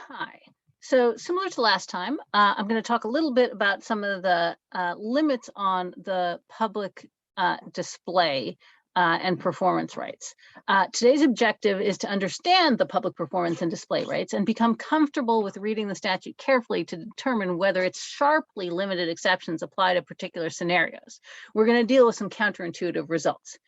Hi. So similar to last time, I'm going to talk a little bit about some of the limits on the public display and performance rights. Today's objective is to understand the public performance and display rights and become comfortable with reading the statute carefully to determine whether its sharply limited exceptions apply to particular scenarios. We're going to deal with some counterintuitive results.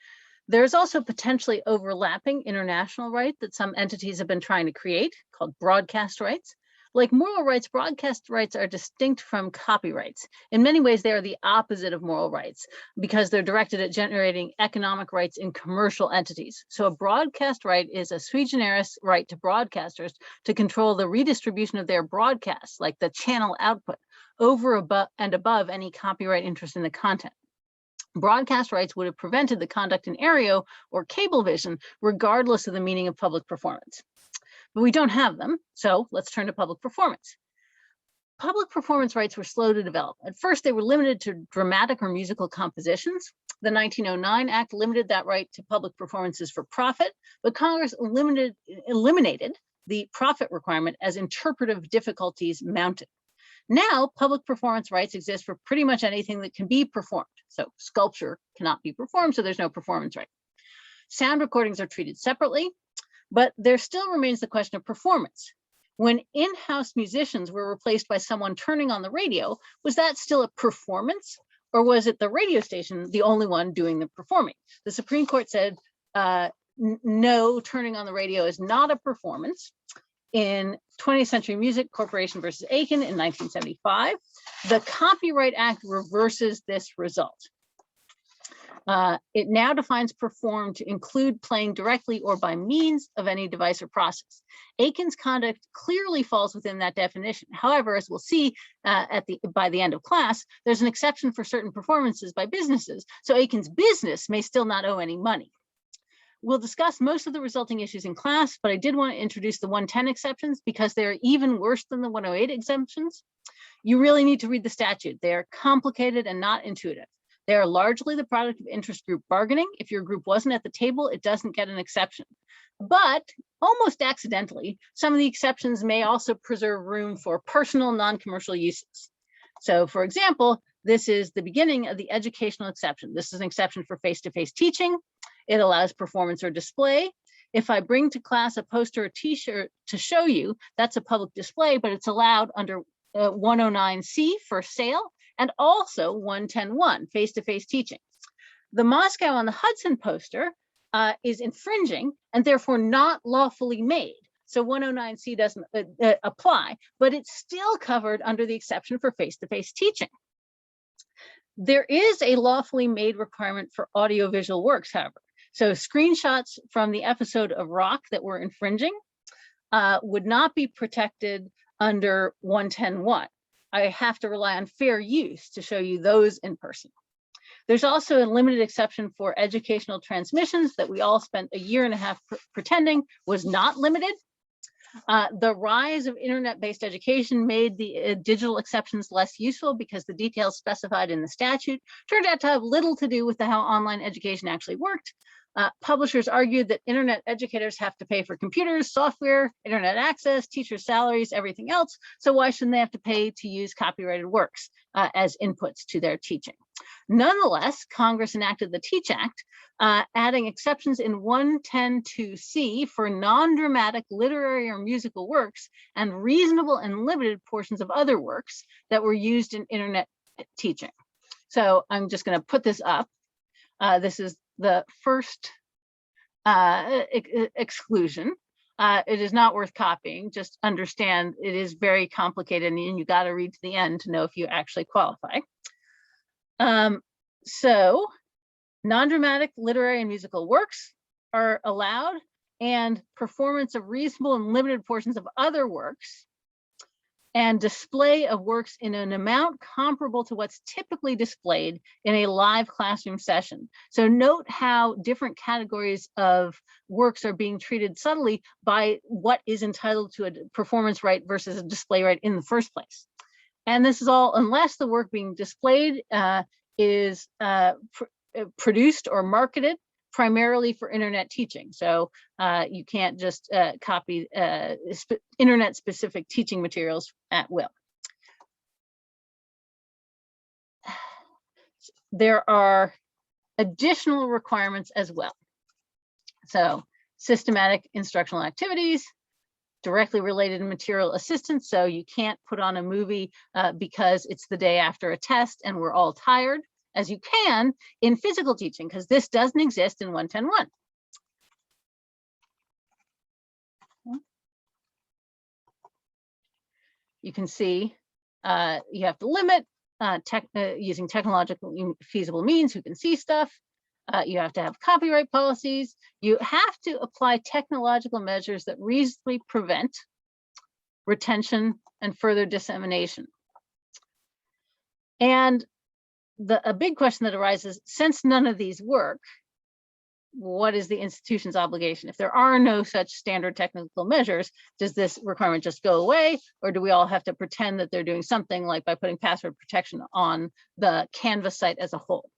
There's also potentially overlapping international right that some entities have been trying to create, called broadcast rights. Like moral rights, broadcast rights are distinct from copyrights. In many ways, they are the opposite of moral rights because they're directed at generating economic rights in commercial entities. So a broadcast right is a sui generis right to broadcasters to control the redistribution of their broadcasts, like the channel output, over and above any copyright interest in the content. Broadcast rights would have prevented the conduct in Aereo or Cablevision, regardless of the meaning of public performance. But we don't have them, so let's turn to public performance. Public performance rights were slow to develop. At first, they were limited to dramatic or musical compositions. The 1909 Act limited that right to public performances for profit, but Congress eliminated the profit requirement as interpretive difficulties mounted. Now, public performance rights exist for pretty much anything that can be performed. So sculpture cannot be performed, so there's no performance right. Sound recordings are treated separately, but there still remains the question of performance. When in-house musicians were replaced by someone turning on the radio, was that still a performance, or was it the radio station the only one doing the performing? The Supreme Court said, no, turning on the radio is not a performance. In 20th Century Music Corporation versus Aiken in 1975, the Copyright Act reverses this result. It now defines perform to include playing directly or by means of any device or process. Aiken's conduct clearly falls within that definition. However, as we'll see by the end of class, there's an exception for certain performances by businesses, so Aiken's business may still not owe any money. We'll discuss most of the resulting issues in class, but I did want to introduce the 110 exceptions because they're even worse than the 108 exemptions. You really need to read the statute. They are complicated and not intuitive. They are largely the product of interest group bargaining. If your group wasn't at the table, it doesn't get an exception. But almost accidentally, some of the exceptions may also preserve room for personal non-commercial uses. So for example, this is the beginning of the educational exception. This is an exception for face-to-face teaching. It allows performance or display. If I bring to class a poster or t-shirt to show you, that's a public display, but it's allowed under 109C for sale and also 110.1, face-to-face teaching. The Moscow on the Hudson poster is infringing and therefore not lawfully made. So 109C doesn't apply, but it's still covered under the exception for face-to-face teaching. There is a lawfully made requirement for audiovisual works, however. So screenshots from the episode of Rock that were infringing would not be protected under 110.1. I have to rely on fair use to show you those in person. There's also a limited exception for educational transmissions that we all spent a year and a half pretending was not limited. The rise of internet-based education made the digital exceptions less useful because the details specified in the statute turned out to have little to do with how online education actually worked. Publishers argued that internet educators have to pay for computers, software, internet access, teachers' salaries, everything else. So why shouldn't they have to pay to use copyrighted works as inputs to their teaching? Nonetheless, Congress enacted the Teach Act, adding exceptions in 110.2C for non-dramatic literary or musical works and reasonable and limited portions of other works that were used in internet teaching. So I'm just going to put this up. This is the first exclusion. It is not worth copying. Just understand it is very complicated and you got to read to the end to know if you actually qualify. So non-dramatic literary and musical works are allowed, and performance of reasonable and limited portions of other works and display of works in an amount comparable to what's typically displayed in a live classroom session. So note how different categories of works are being treated subtly by what is entitled to a performance right versus a display right in the first place. And this is all unless the work being displayed is produced or marketed primarily for internet teaching. So you can't just copy internet specific teaching materials at will. There are additional requirements as well. So systematic instructional activities, directly related to material assistance. So you can't put on a movie because it's the day after a test and we're all tired, as you can in physical teaching, because this doesn't exist in 110.1. You can see you have to limit using technologically feasible means who can see stuff. You have to have copyright policies. You have to apply technological measures that reasonably prevent retention and further dissemination. And a big question that arises, since none of these work, what is the institution's obligation? If there are no such standard technical measures, does this requirement just go away? Or do we all have to pretend that they're doing something, like by putting password protection on the Canvas site as a whole?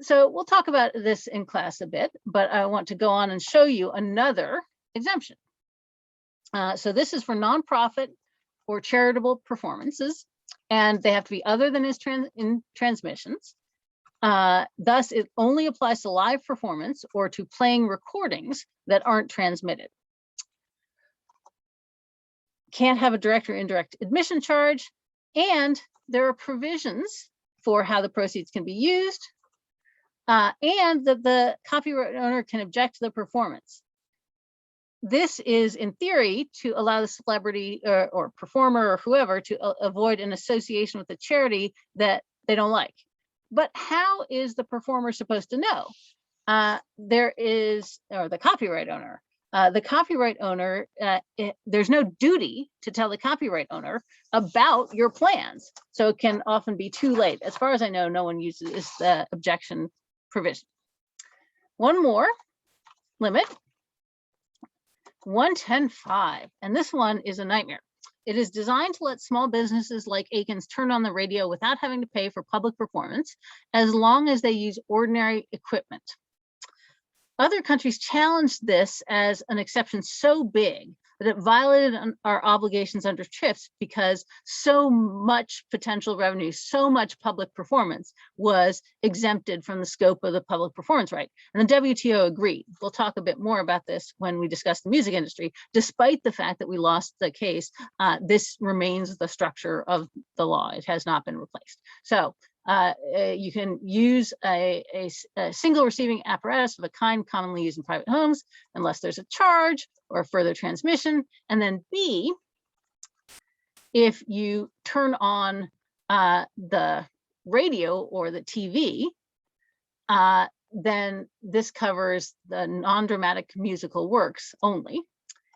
So we'll talk about this in class a bit, but I want to go on and show you another exemption. So this is for nonprofit or charitable performances, and they have to be other than in transmissions. Thus, it only applies to live performance or to playing recordings that aren't transmitted. Can't have a direct or indirect admission charge, and there are provisions for how the proceeds can be used, and that the copyright owner can object to the performance. This is, in theory, to allow the celebrity or performer or whoever to avoid an association with a charity that they don't like. But how is the performer supposed to know? The copyright owner. The copyright owner, there's no duty to tell the copyright owner about your plans. So it can often be too late. As far as I know, no one uses the objection provision. One more limit, 110.5, and this one is a nightmare. It is designed to let small businesses like Aikens turn on the radio without having to pay for public performance, as long as they use ordinary equipment. Other countries challenged this as an exception so big that it violated our obligations under TRIPS, because so much potential revenue, so much public performance was exempted from the scope of the public performance right. And the WTO agreed. We'll talk a bit more about this when we discuss the music industry. Despite the fact that we lost the case, this remains the structure of the law. It has not been replaced. So you can use a single receiving apparatus of a kind commonly used in private homes unless there's a charge or further transmission. And then B, if you turn on the radio or the TV, then this covers the non-dramatic musical works only.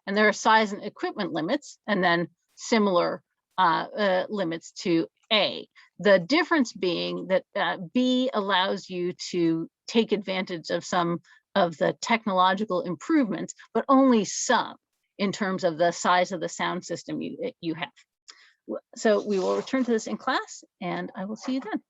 And there are size and equipment limits, and then similar limits to A. The difference being that B allows you to take advantage of some of the technological improvements, but only some in terms of the size of the sound system you have. So we will return to this in class, and I will see you then.